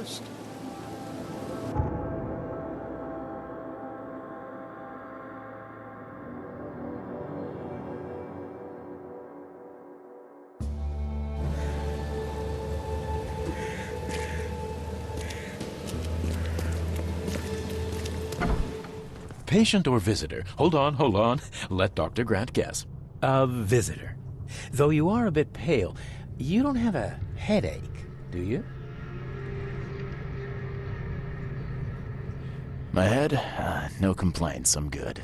fast. Patient or visitor? Hold on. Let Dr. Grant guess. A visitor. Though you are a bit pale, you don't have a headache, do you? My head? No complaints, I'm good.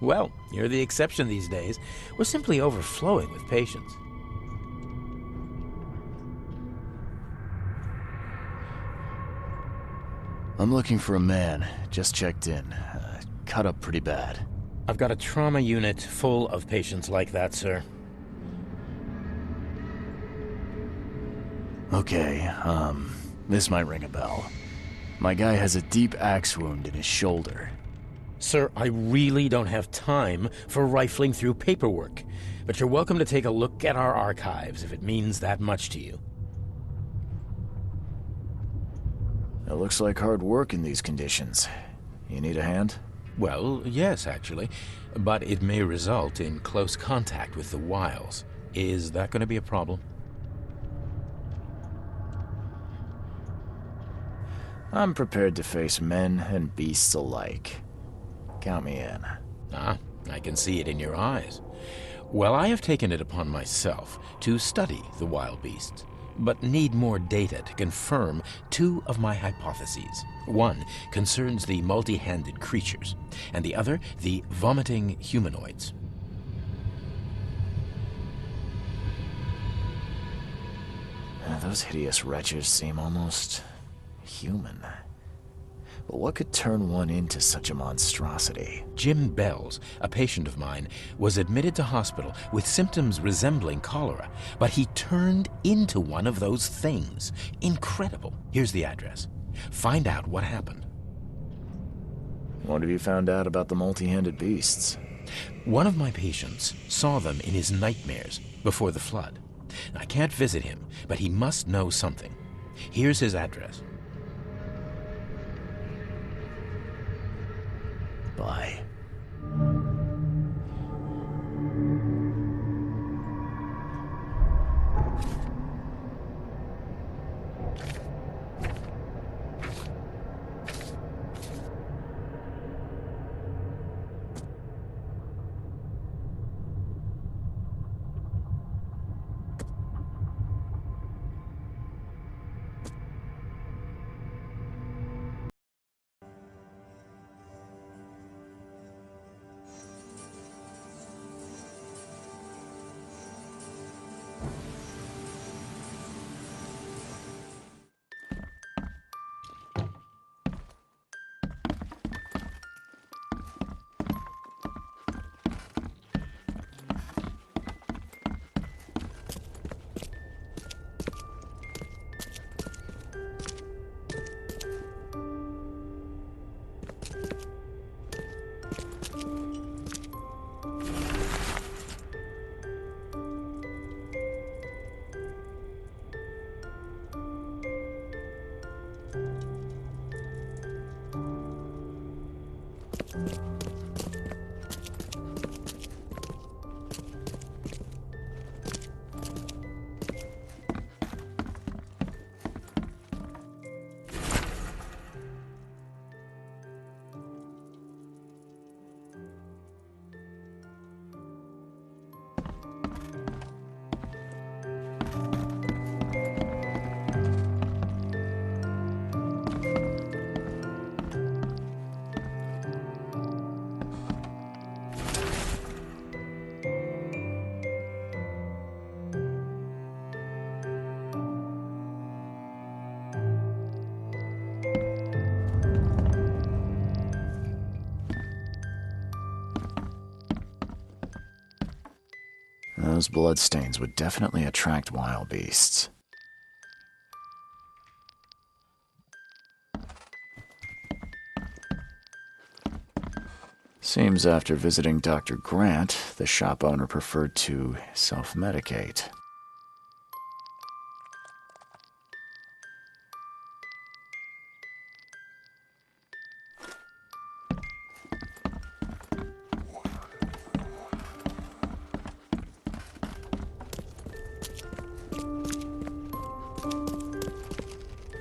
Well, you're the exception these days. We're simply overflowing with patients. I'm looking for a man. Just checked in. Cut up pretty bad. I've got a trauma unit full of patients like that, sir. Okay, this might ring a bell. My guy has a deep axe wound in his shoulder. Sir, I really don't have time for rifling through paperwork, but you're welcome to take a look at our archives if it means that much to you. It looks like hard work in these conditions. You need a hand? Well, yes, actually, but it may result in close contact with the wiles. Is that going to be a problem? I'm prepared to face men and beasts alike. Count me in. Ah, I can see it in your eyes. Well, I have taken it upon myself to study the wild beasts, but need more data to confirm two of my hypotheses. One concerns the multi-handed creatures, and the other the vomiting humanoids. Those hideous wretches seem almost human. But what could turn one into such a monstrosity? Jim Bells, a patient of mine, was admitted to hospital with symptoms resembling cholera, but he turned into one of those things. Incredible. Here's the address. Find out what happened. What have you found out about the multi-handed beasts? One of my patients saw them in his nightmares before the flood. I can't visit him, but he must know something. Here's his address. Bye. Those bloodstains would definitely attract wild beasts. Seems after visiting Dr. Grant, the shop owner preferred to self-medicate.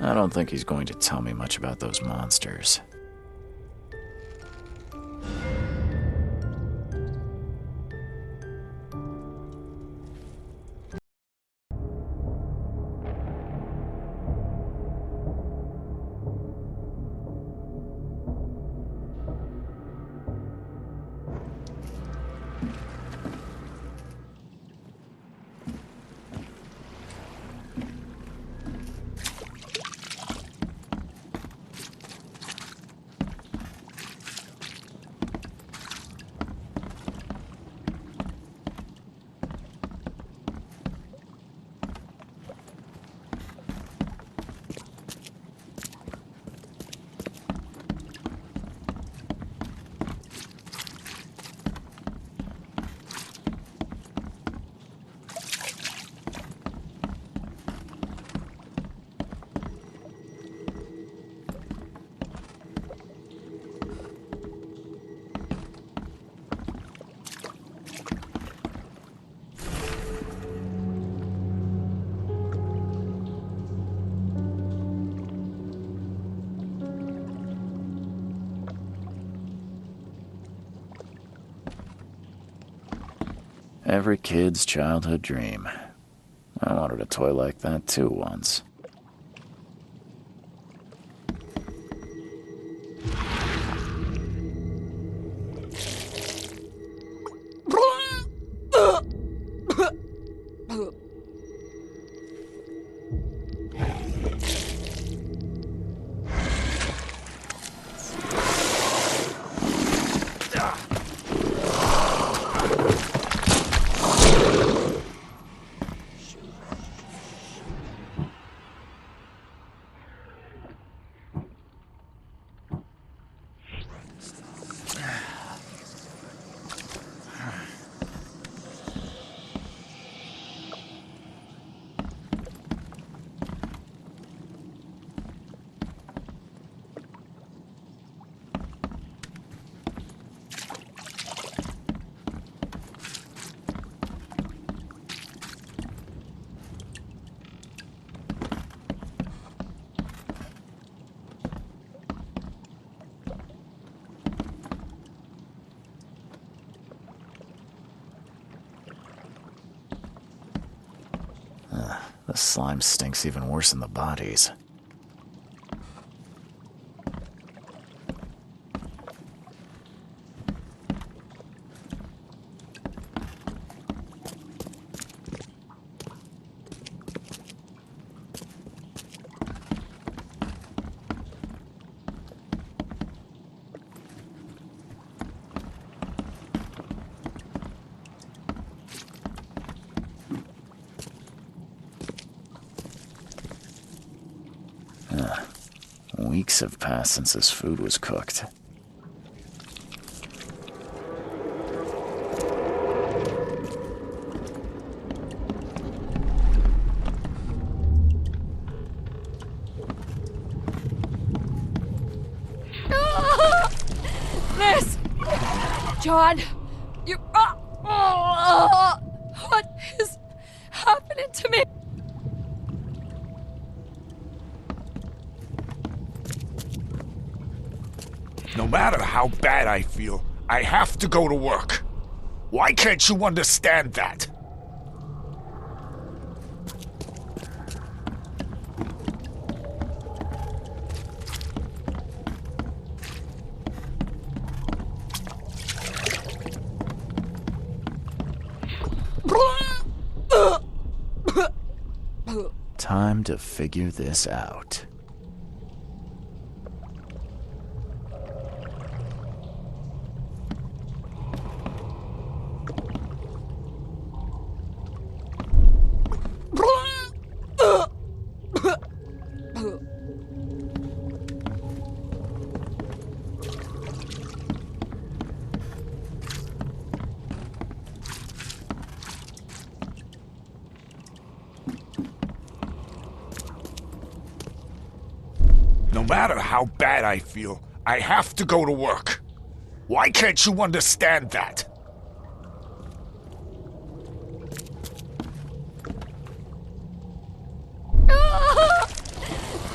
I don't think he's going to tell me much about those monsters. Every kid's childhood dream. I wanted a toy like that too once. The slime stinks even worse than the bodies. Weeks have passed since this food was cooked. Miss! John! You... what is happening to me? No matter how bad I feel, I have to go to work. Why can't you understand that? Time to figure this out. No matter how bad I feel, I have to go to work. Why can't you understand that?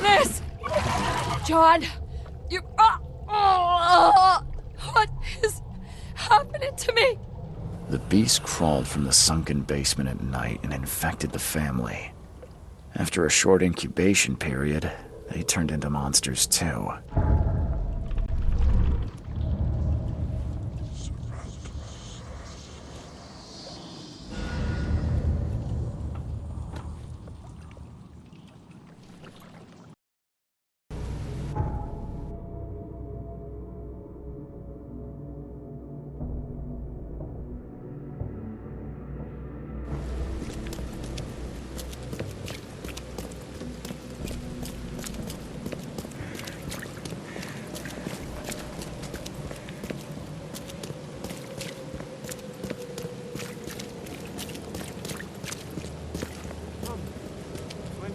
Miss! John, you... what is happening to me? The beast crawled from the sunken basement at night and infected the family. After a short incubation period, they turned into monsters too.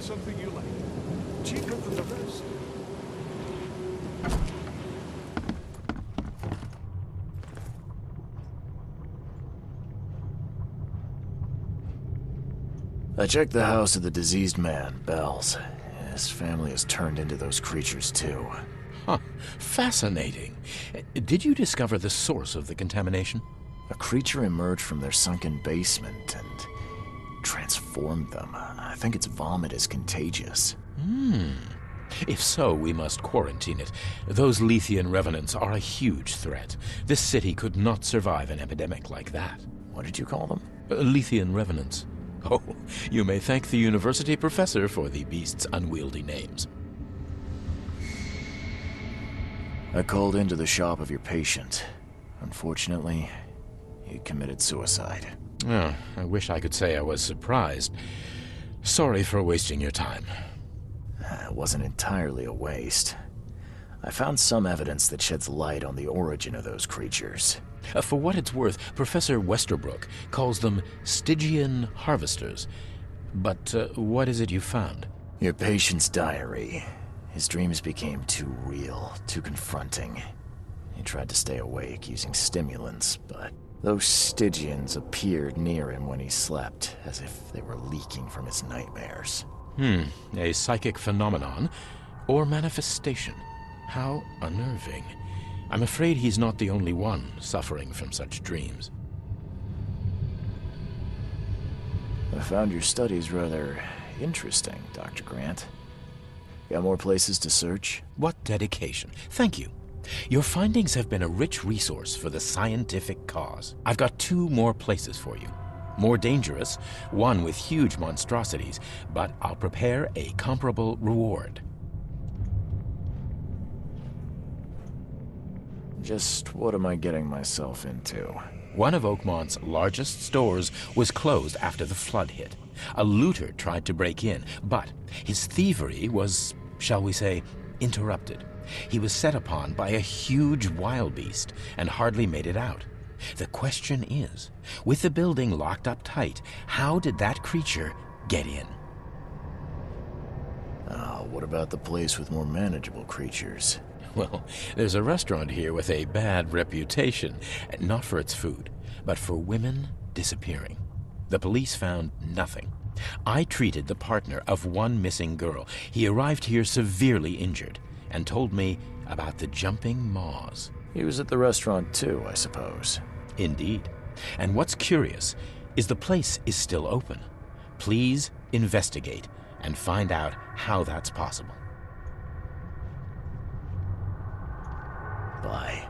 Something you like. Cheaper than the rest. I checked the house of the diseased man, Bells. His family has turned into those creatures too. Huh. Fascinating. Did you discover the source of the contamination? A creature emerged from their sunken basement and transformed them. I think its vomit is contagious. If so, we must quarantine it. Those Lethian revenants are a huge threat. This city could not survive an epidemic like that. What did you call them? Lethian revenants. Oh, you may thank the university professor for the beast's unwieldy names. I called into the shop of your patient. Unfortunately, he committed suicide. Oh, I wish I could say I was surprised. Sorry for wasting your time. It wasn't entirely a waste. I found some evidence that sheds light on the origin of those creatures. For what it's worth, Professor Westerbrook calls them Stygian harvesters. But what is it you found? Your patient's diary. His dreams became too real, too confronting. He tried to stay awake using stimulants, but those Stygians appeared near him when he slept, as if they were leaking from his nightmares. A psychic phenomenon or manifestation. How unnerving. I'm afraid he's not the only one suffering from such dreams. I found your studies rather interesting, Dr. Grant. Got more places to search? What dedication. Thank you. Your findings have been a rich resource for the scientific cause. I've got 2 more places for you. More dangerous, one with huge monstrosities, but I'll prepare a comparable reward. Just what am I getting myself into? One of Oakmont's largest stores was closed after the flood hit. A looter tried to break in, but his thievery was, shall we say, interrupted. He was set upon by a huge wild beast and hardly made it out. The question is, with the building locked up tight, how did that creature get in? What about the place with more manageable creatures? Well, there's a restaurant here with a bad reputation, not for its food, but for women disappearing. The police found nothing. I treated the partner of one missing girl. He arrived here severely injured and told me about the jumping maws. He was at the restaurant too, I suppose. Indeed. And what's curious is the place is still open. Please investigate and find out how that's possible. Bye.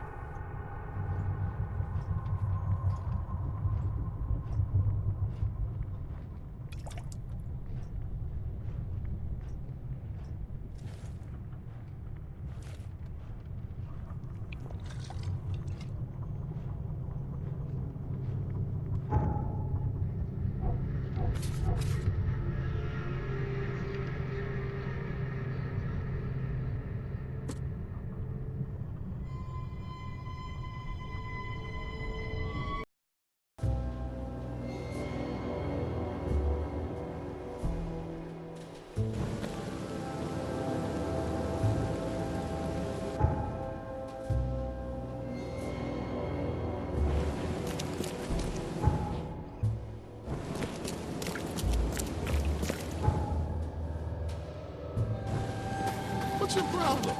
What's your problem?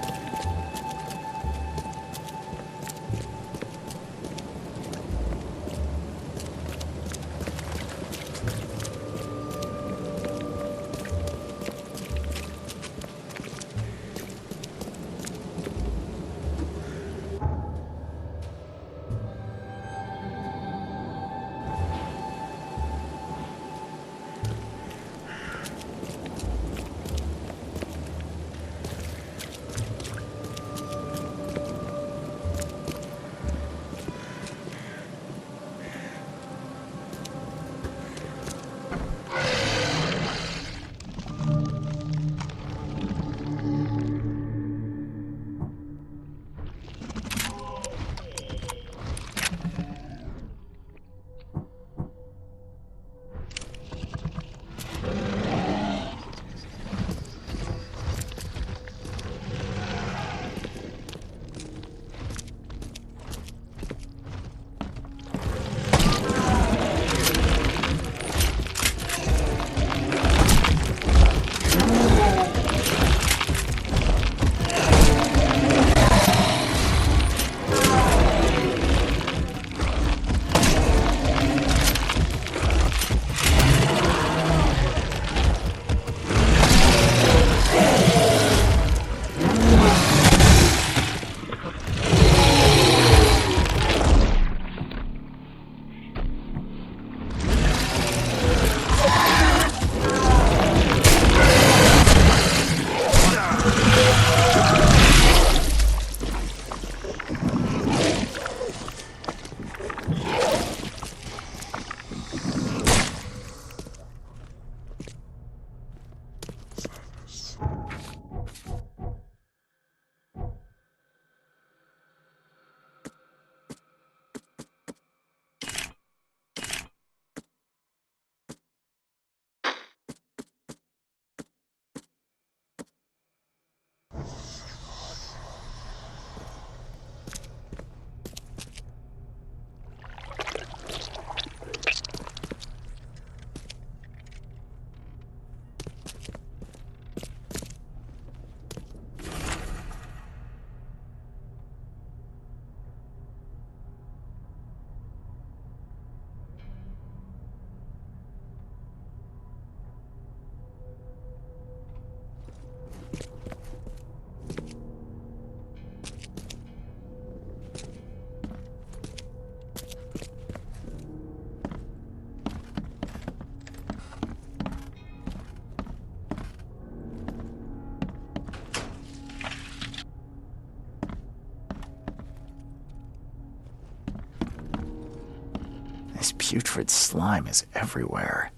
This putrid slime is everywhere.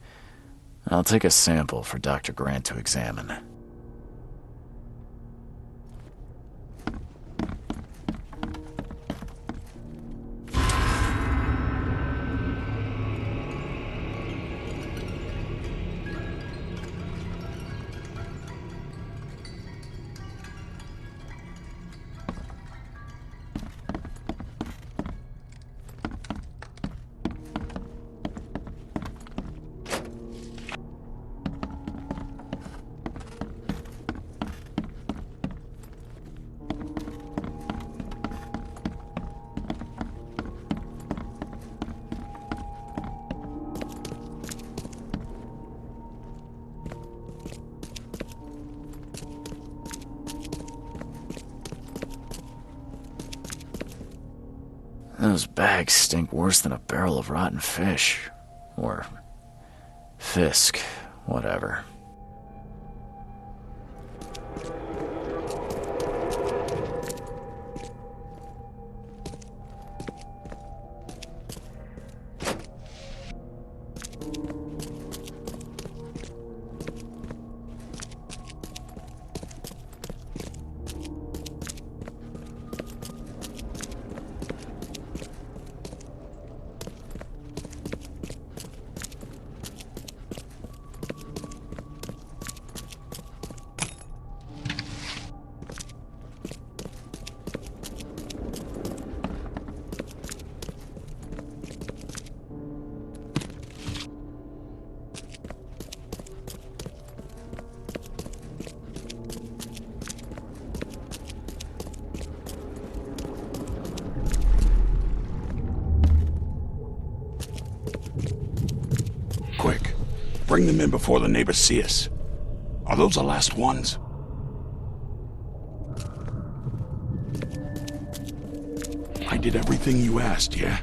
I'll take a sample for Dr. Grant to examine. Those bags stink worse than a barrel of rotten fish. Or fisk, whatever. them in before the neighbors see us. Are those the last ones? I did everything you asked, yeah?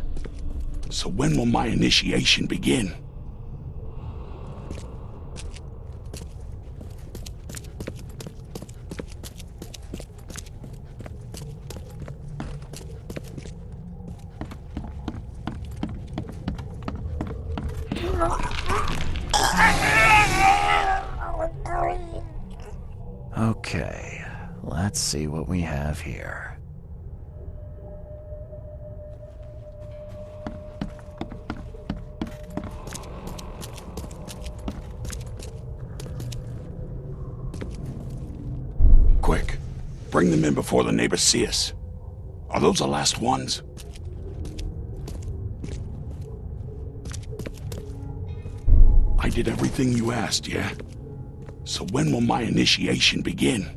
So when will my initiation begin? Okay, let's see what we have here. Quick, bring them in before the neighbors see us. Are those the last ones? I did everything you asked, yeah? So when will my initiation begin?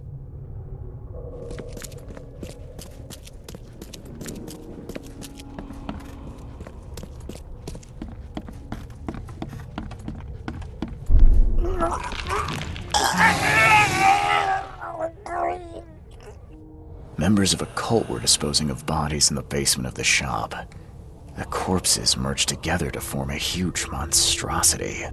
Members of a cult were disposing of bodies in the basement of the shop. The corpses merged together to form a huge monstrosity.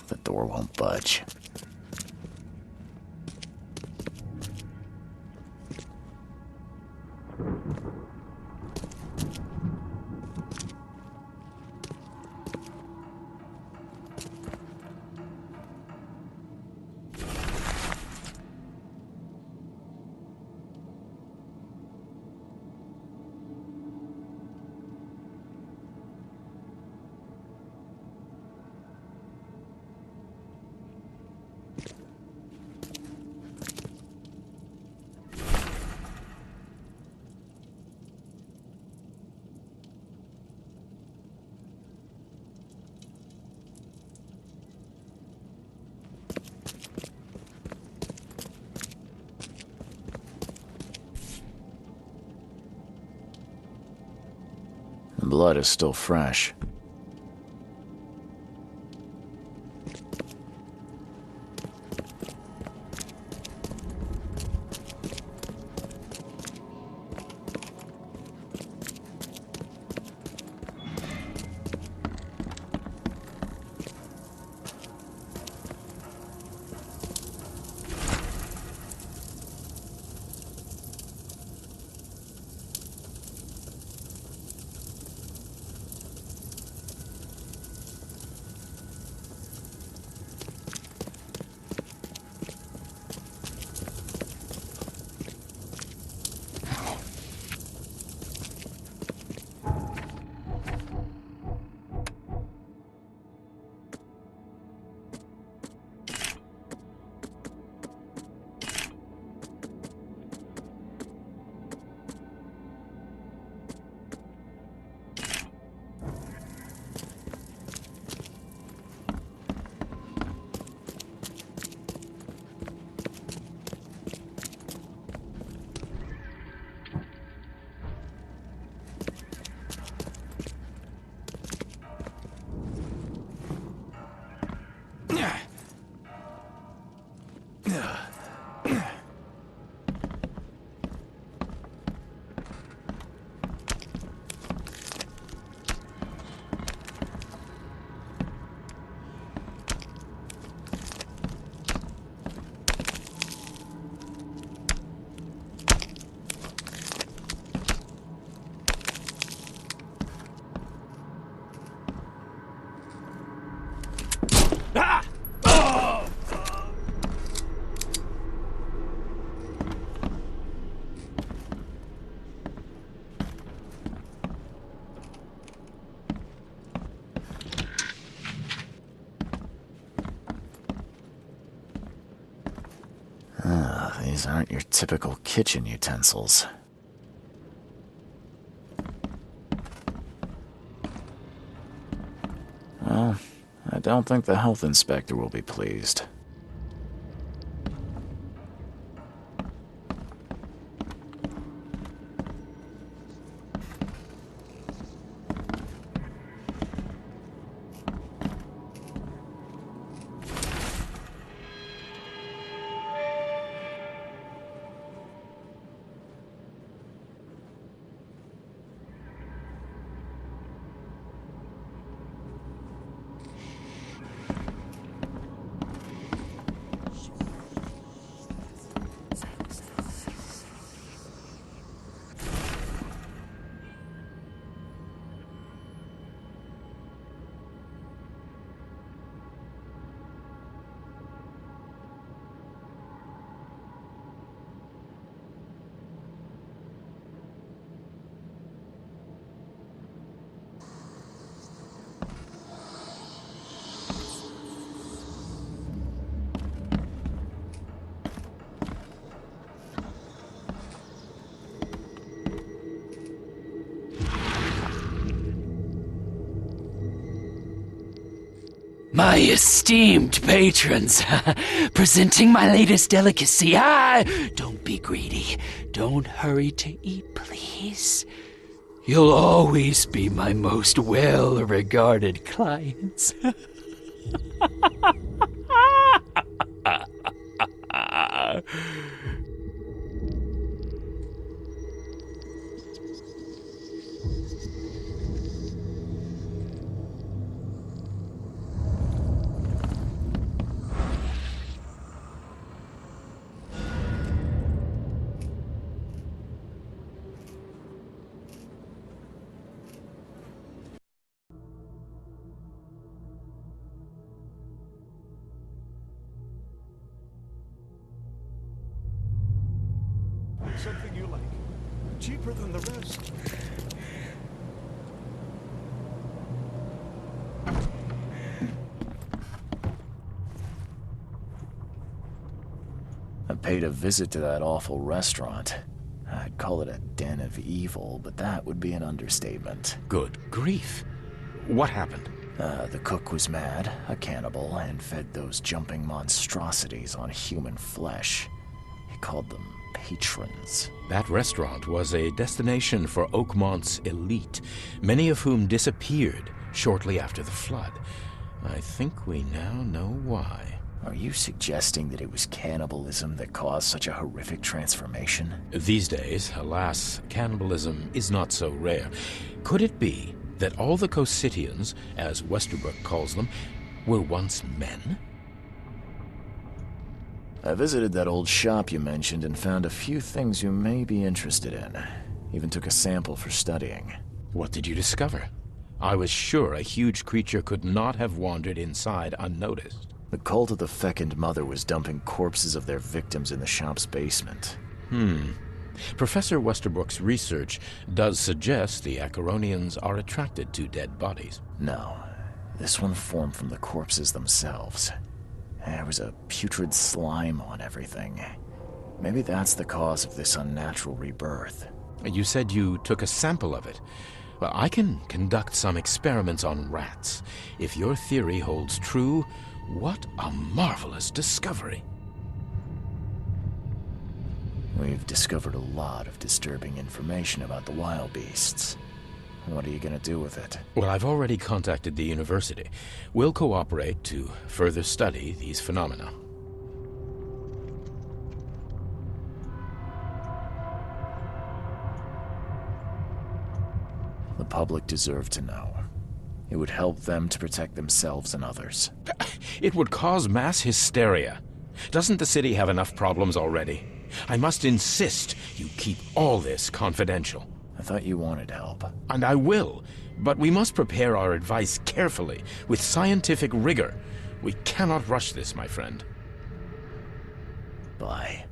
The door won't budge. The blood is still fresh. These aren't your typical kitchen utensils. Well, I don't think the health inspector will be pleased. My esteemed patrons, presenting my latest delicacy. Don't be greedy. Don't hurry to eat, please. You'll always be my most well-regarded clients. Something you like. Cheaper than the rest. I paid a visit to that awful restaurant. I'd call it a den of evil, but that would be an understatement. Good grief. What happened? The cook was mad, a cannibal, and fed those jumping monstrosities on human flesh. He called them patrons. That restaurant was a destination for Oakmont's elite, many of whom disappeared shortly after the flood. I think we now know why. Are you suggesting that it was cannibalism that caused such a horrific transformation? These days, alas, cannibalism is not so rare. Could it be that all the Cositians, as Westerbrook calls them, were once men? I visited that old shop you mentioned and found a few things you may be interested in. Even took a sample for studying. What did you discover? I was sure a huge creature could not have wandered inside unnoticed. The cult of the Fecund Mother was dumping corpses of their victims in the shop's basement. Professor Westerbrook's research does suggest the Acheronians are attracted to dead bodies. No, this one formed from the corpses themselves. There was a putrid slime on everything. Maybe that's the cause of this unnatural rebirth. You said you took a sample of it. Well, I can conduct some experiments on rats. If your theory holds true, what a marvelous discovery. We've discovered a lot of disturbing information about the wild beasts. What are you gonna do with it? Well, I've already contacted the university. We'll cooperate to further study these phenomena. The public deserve to know. It would help them to protect themselves and others. It would cause mass hysteria. Doesn't the city have enough problems already? I must insist you keep all this confidential. I thought you wanted help. And I will, but we must prepare our advice carefully, with scientific rigor. We cannot rush this, my friend. Bye.